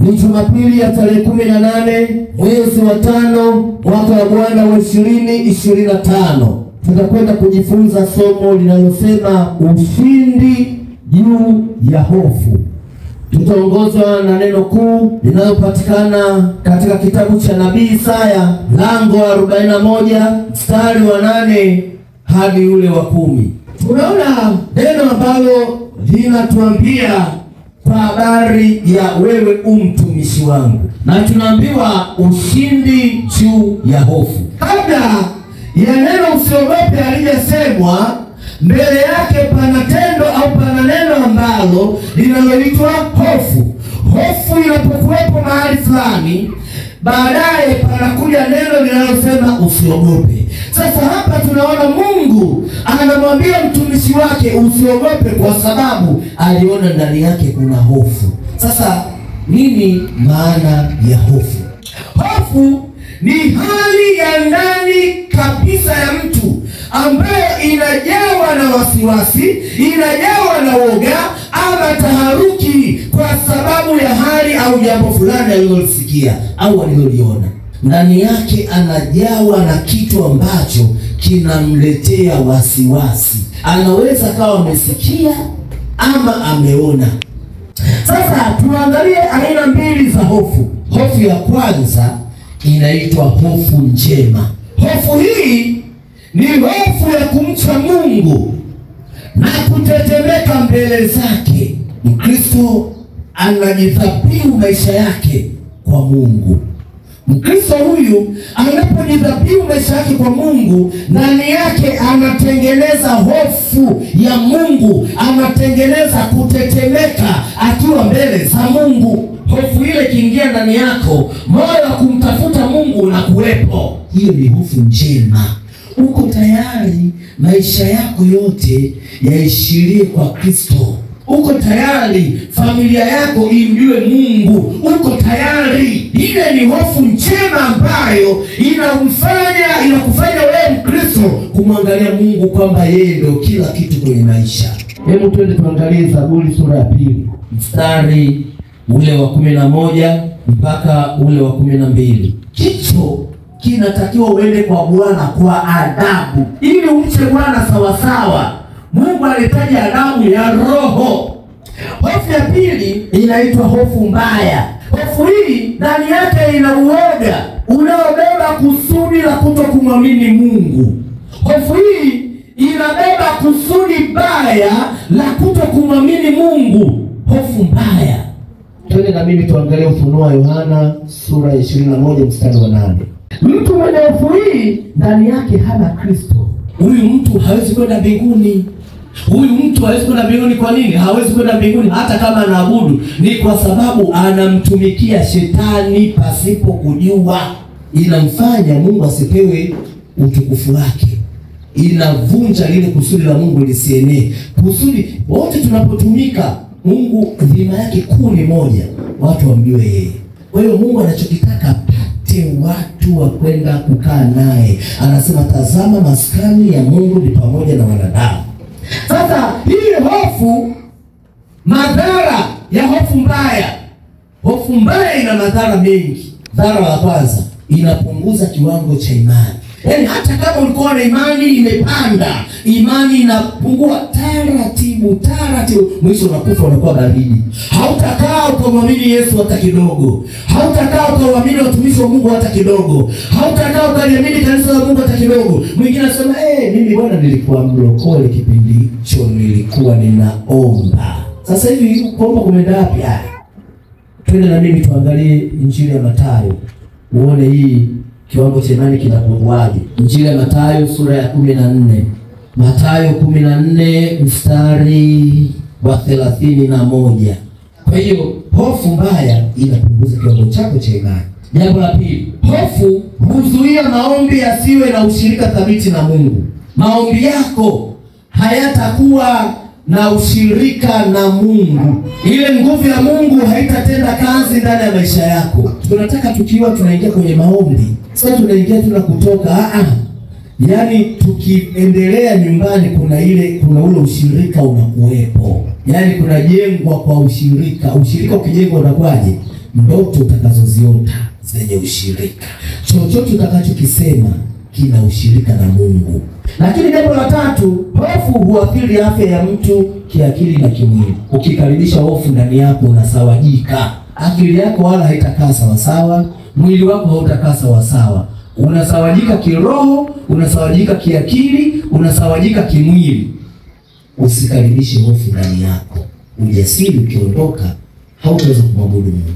Ni Jumapili ya tarehe 18 mwezi wa 5 mwaka wa Bwana wa 2025. Tutakwenda kujifunza somo linalosema ushindi juu ya hofu. Tutaongozwa na neno kuu linalopatikana katika kitabu cha nabii Isaya mlango wa 41 mstari wa 8 hadi ule wa 10. Tunaona neno ambalo linatuambia kwa habari ya wewe mtumishi wangu, na tunaambiwa ushindi juu ya hofu. Kabla ya neno usiogope halijasemwa, mbele yake pana tendo au pana neno ambalo linaloitwa hofu. Hofu inapokuwepo mahali fulani, baadaye panakuja neno linalosema usiogope. Sasa hapa tunaona Mungu anamwambia mtumishi wake usiogope, kwa sababu aliona ndani yake kuna hofu. Sasa nini maana ya hofu? Hofu ni hali ya ndani kabisa ya mtu ambayo inajawa na wasiwasi, inajawa na woga ama taharuki kwa sababu ya hali au jambo fulani alilosikia au aliloliona. Ndani yake anajawa na kitu ambacho kinamletea wasiwasi. Anaweza kawa amesikia ama ameona. Sasa tuangalie aina mbili za hofu. Hofu ya kwanza inaitwa hofu njema. Hofu hii ni hofu ya kumcha Mungu na kutetemeka mbele zake. Mkristo anajidhabihu maisha yake kwa Mungu. Mkristo huyu anapojidhabihu maisha yake kwa Mungu, ndani yake anatengeneza hofu ya Mungu, anatengeneza kutetemeka akiwa mbele za Mungu. Hofu ile kiingia ndani yako, moyo wa kumtafuta Mungu na kuwepo. Hiyo ni hofu njema. Uko tayari maisha yako yote yaishirie kwa Kristo. Uko tayari familia yako imjue Mungu. Uko tayari. Ile ni hofu njema ambayo inakufanya wewe Mkristo kumwangalia Mungu kwamba yeye ndio kila kitu kwenye maisha. Hebu twende tuangalie Zaburi sura ya 2 mstari ule wa 11 mpaka ule wa 12. Kicho kinatakiwa uende kwa Bwana kwa adabu, ili umche Bwana sawasawa. Mungu alihitaji adabu ya roho. Hofu ya pili inaitwa hofu mbaya. Hofu hii ndani yake ina uoga unaobeba kusudi la kutokumwamini Mungu. Hofu hii inabeba kusudi baya la kutokumwamini Mungu. Hofu mbaya. Twende na mimi tuangalie Ufunuo wa Yohana sura ya 21 mstari wa 8. Mtu mwenye hofu hii ndani yake hana Kristo. Huyu mtu hawezi kwenda mbinguni. Huyu mtu hawezi kwenda mbinguni. Kwa nini hawezi kwenda mbinguni? Hata kama anaabudu, ni kwa sababu anamtumikia shetani pasipo kujua. Inamfanya Mungu asipewe utukufu wake. Inavunja lile kusudi la Mungu lisienee. Kusudi wote tunapotumika Mungu, dhima yake kuu ni moja, watu wamjue yeye. Kwa hiyo Mungu anachokitaka watu wa kwenda kukaa naye. Anasema tazama, maskani ya Mungu ni pamoja na wanadamu. Sasa hii hofu, madhara ya hofu mbaya. Hofu mbaya ina madhara mengi. Dhara la kwanza, inapunguza kiwango cha imani. Yaani hata kama ulikuwa na imani imepanda, imani inapungua taratibu, mwisho unakufa, unakuwa baridi. Hautakaa ukamwamini Yesu hata kidogo. Hautakaa ukamwamini watumishi wa Mungu hata kidogo. Hautakaa ukaliamini kanisa la Mungu hata kidogo. Mwingine anasema mimi bwana nilikuwa mlokole kipindi hicho, nilikuwa ninaomba. Sasa hivi kuomba kumeenda wapi? Twende na mimi tuangalie Injili ya Mathayo, uone hii kiwango cha imani kinapunguaje. Injili ya Mathayo sura ya 14. Mathayo 14 mstari wa 31. Kwa hiyo hofu mbaya inapunguza kiwango chako cha imani. Jambo la pili, hofu huzuia maombi yasiwe na ushirika thabiti na Mungu. Maombi yako hayatakuwa na ushirika na Mungu. Ile nguvu ya Mungu haitatenda kazi ndani ya maisha yako. Tunataka tukiwa tunaingia kwenye maombi, sasa tunaingia tuna kutoka. Yaani tukiendelea nyumbani kuna ule ushirika unakuwepo. Yaani kunajengwa kwa ushirika. Ushirika ukijengwa unakwaje? ndoto utakazoziota zenye ushirika. Chochote utakachokisema kina ushirika na Mungu. Lakini jambo la tatu, hofu huathiri afya ya mtu kiakili na kimwili. Ukikaribisha hofu ndani yako, unasawajika. Akili yako wala haitakaa sawa sawa, mwili wako hautakaa sawa sawa. Unasawajika kiroho, unasawajika kiakili, unasawajika kimwili. Usikaribishe hofu ndani yako. Ujasiri ukiondoka, hautaweza kumwabudu Mungu.